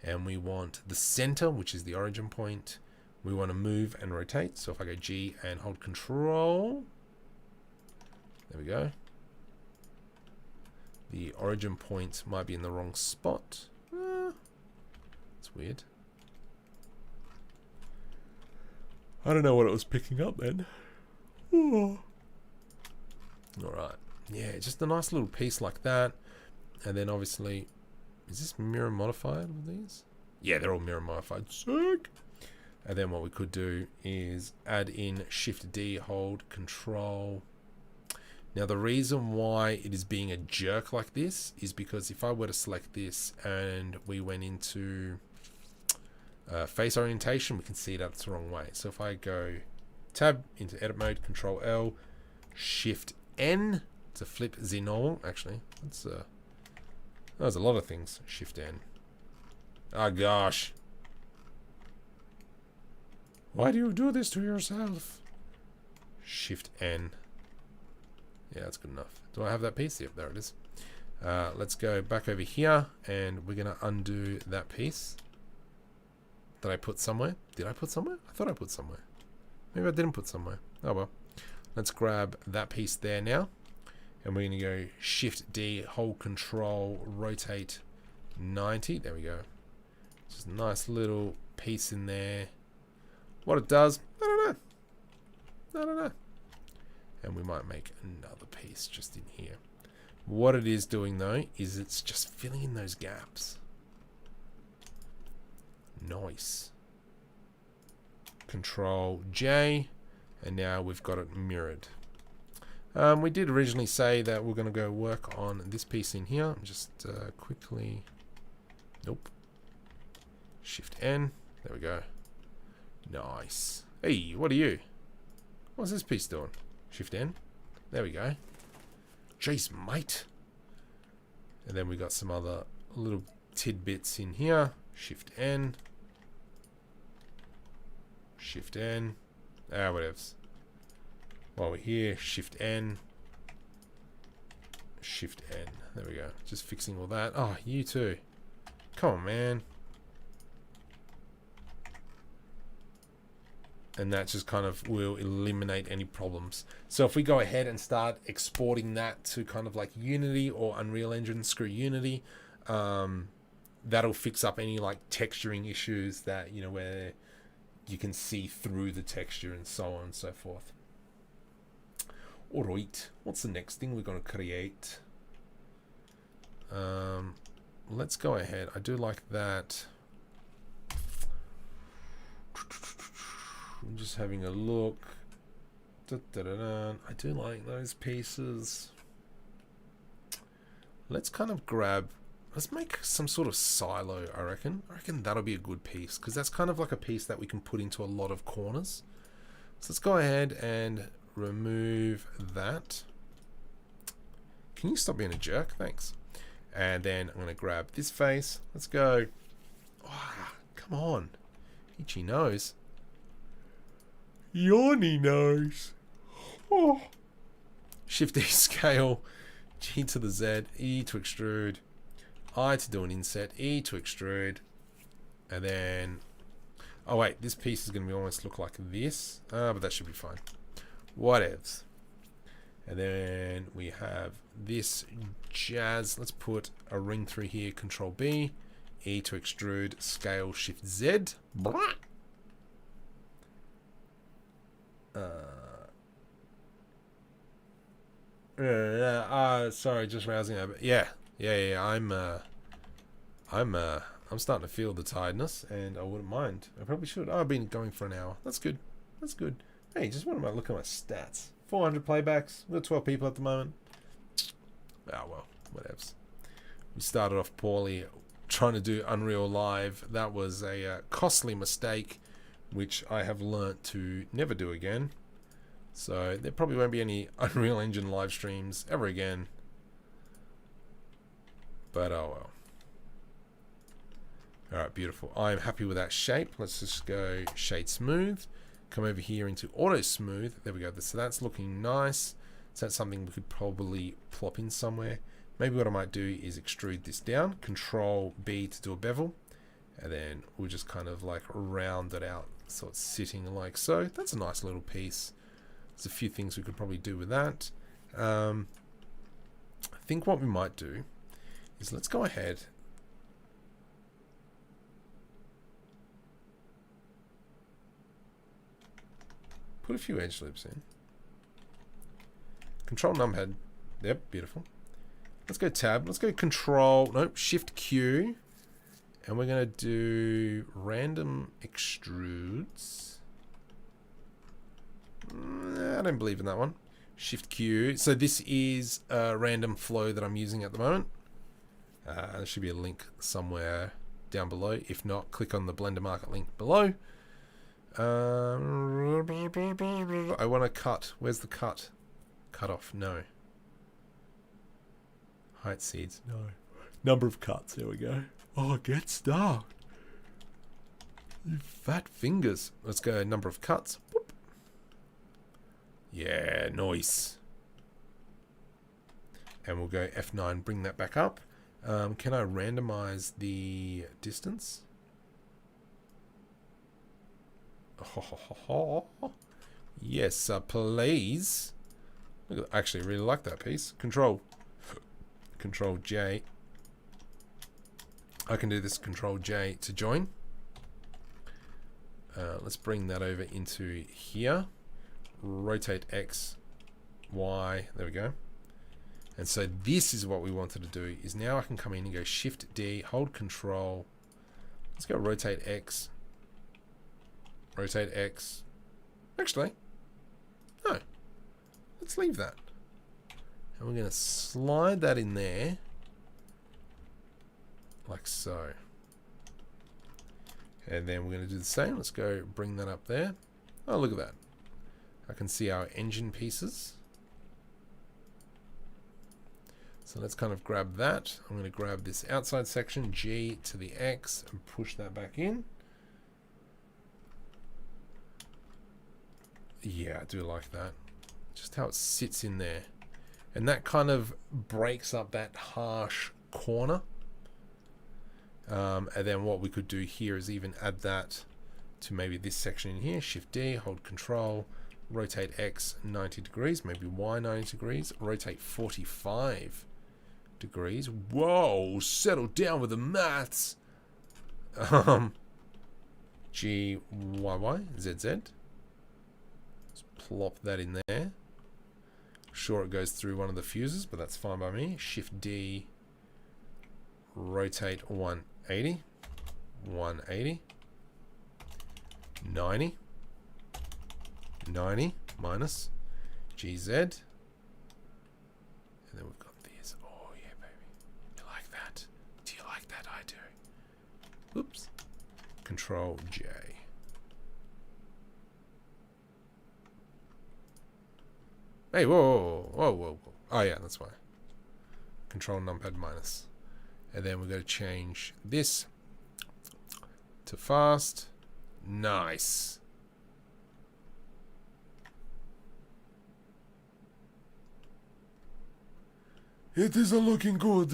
And we want the center, which is the origin point. We want to move and rotate. So if I go G and hold control, there we go. The origin point might be in the wrong spot. It's weird. I don't know what it was picking up then. Alright. Yeah, just a nice little piece like that. And then obviously, is this mirror modified with these? Yeah, they're all mirror modified. Sick! And then what we could do is add in Shift D, hold Control. Now the reason why it is being a jerk like this is because if I were to select this and we went into face orientation, we can see that it's the wrong way. So if I go tab into edit mode, Control L, Shift N to flip the normal. Actually, that's a lot of things. Shift N. Oh gosh. Why do you do this to yourself? Shift N. Yeah, that's good enough. Do I have that piece? Yep, there it is. Let's go back over here and we're going to undo that piece that I put somewhere. Did I put somewhere? I thought I put somewhere. Maybe I didn't put somewhere. Oh well. Let's grab that piece there now. And we're going to go Shift D, hold Control, rotate 90. There we go. Just a nice little piece in there. What it does, I don't know. I don't know. And we might make another piece just in here. What it is doing though is it's just filling in those gaps. Nice. Control J, and now we've got it mirrored. We did originally say that we're going to go work on this piece in here. Just quickly. Nope. Shift N. There we go. Nice. Hey, what are you? What's this piece doing? Shift N. There we go. Jeez, mate. And then we got some other little tidbits in here. Shift N. Shift N. Whatevs. While we're here, Shift N. Shift N. There we go. Just fixing all that. Oh, you too. Come on, man. And that just kind of will eliminate any problems. So if we go ahead and start exporting that to kind of like Unity or Unreal Engine, screw Unity, that'll fix up any like texturing issues that, you know, where you can see through the texture and so on and so forth. Alright, what's the next thing we're going to create? Let's go ahead. I do like that. I'm just having a look. I do like those pieces. Let's kind of grab, let's make some sort of silo, I reckon. I reckon that'll be a good piece, because that's kind of like a piece that we can put into a lot of corners. So let's go ahead and remove that. Can you stop being a jerk? Thanks. And then I'm going to grab this face. Let's go. Oh, come on. Itchy nose. Yawny nose. Oh. Shift E scale. G to the Z. E to extrude. I to do an inset. E to extrude. And then... oh wait, this piece is going to almost look like this. But that should be fine. Whatevs. And then we have this jazz. Let's put a ring through here. Control B. E to extrude. Scale. Shift Z. Sorry, just rousing that. Yeah. I'm starting to feel the tiredness, and I wouldn't mind. I probably should. Oh, I've been going for an hour. That's good. That's good. Hey, just want to look at my stats. 400 playbacks. We've got 12 people at the moment. Oh well, whatevs. We started off poorly trying to do Unreal Live. That was a costly mistake, which I have learnt to never do again. So there probably won't be any Unreal Engine live streams ever again. But oh well. Alright, beautiful. I'm happy with that shape. Let's just go shade smooth. Come over here into auto smooth. There we go. So that's looking nice. So that's something we could probably plop in somewhere. Maybe what I might do is extrude this down. Control B to do a bevel. And then we'll just kind of like round it out so it's sitting like so. That's a nice little piece. There's a few things we could probably do with that. I think what we might do is let's go ahead. Put a few edge loops in. Control numpad. Yep, beautiful. Let's go tab. Let's go control. Nope, shift Q. And we're going to do random extrudes. I don't believe in that one. Shift Q. So this is a random flow that I'm using at the moment. There should be a link somewhere down below. If not, click on the Blender Market link below. I want to cut. Where's the cut? Cut off. No. Height seeds. No. Number of cuts. There we go. Oh, get stuck. You fat fingers. Let's go. Number of cuts. Whoop. Yeah, nice. And we'll go F9. Bring that back up. Can I randomize the distance? Yes, please. Look, I actually really like that piece. Control J. I can do this. Control J to join. Let's bring that over into here. Rotate X, Y. There we go. And so this is what we wanted to do. Is now I can come in and go Shift D, hold Control. Let's go rotate X. Rotate X. Actually, no. Let's leave that. And we're going to slide that in there. Like so. And then we're going to do the same. Let's go bring that up there. Oh, look at that. I can see our engine pieces. So let's kind of grab that. I'm going to grab this outside section, G to the X, and push that back in. Yeah, I do like that. Just how it sits in there. And that kind of breaks up that harsh corner. And then what we could do here is even add that to maybe this section in here. Shift D, hold Control, rotate X 90 degrees, maybe Y 90 degrees, rotate 45 degrees. Whoa, settle down with the maths. GYYZZ. Let's plop that in there. Sure, it goes through one of the fuses, but that's fine by me. Shift D, rotate 180, 180, 90, 90 minus GZ. And then we've got these. Oh yeah, baby. You like that? Do you like that? I do. Oops. Control J. Hey, whoa, whoa, whoa, whoa. Oh yeah, that's why. Control numpad minus. And then we're going to change this to fast. Nice. It isn't looking good,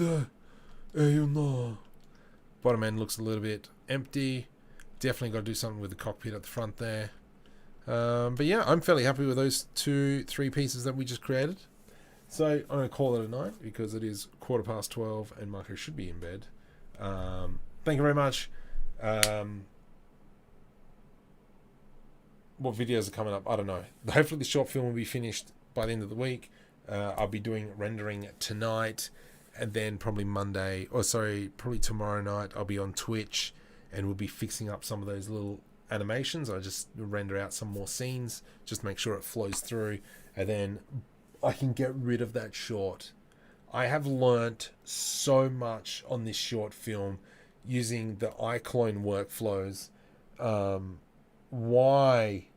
you know. Bottom end looks a little bit empty. Definitely got to do something with the cockpit at the front there. But yeah, I'm fairly happy with those 3 pieces that we just created. So I'm going to call it a night because it is 12:15 and Marco should be in bed. Thank you very much. What videos are coming up? I don't know. Hopefully the short film will be finished by the end of the week. I'll be doing rendering tonight, and then probably probably tomorrow night I'll be on Twitch and we'll be fixing up some of those little animations. I just render out some more scenes, just make sure it flows through, and then I can get rid of that short. I have learnt so much on this short film using the iClone workflows. Why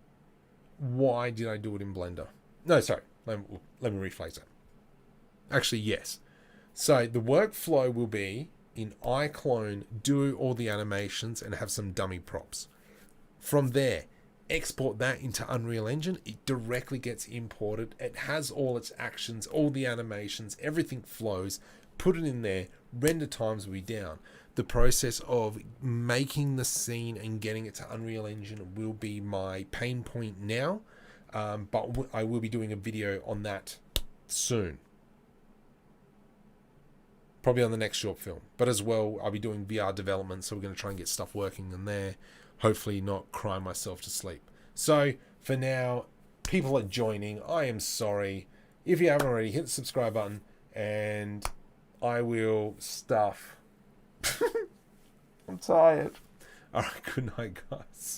did I do it in Blender? No, sorry. Let me rephrase that. Actually, yes. So the workflow will be in iClone, do all the animations and have some dummy props. From there, export that into Unreal Engine. It directly gets imported. It has all its actions, all the animations, everything flows. Put it in there. Render times will be down. The process of making the scene and getting it to Unreal Engine will be my pain point now. But I will be doing a video on that soon. Probably on the next short film. But as well, I'll be doing VR development, so we're going to try and get stuff working in there. Hopefully not cry myself to sleep. So, for now, people are joining. I am sorry. If you haven't already, hit the subscribe button, and I will stuff. I'm tired. Alright, good night, guys.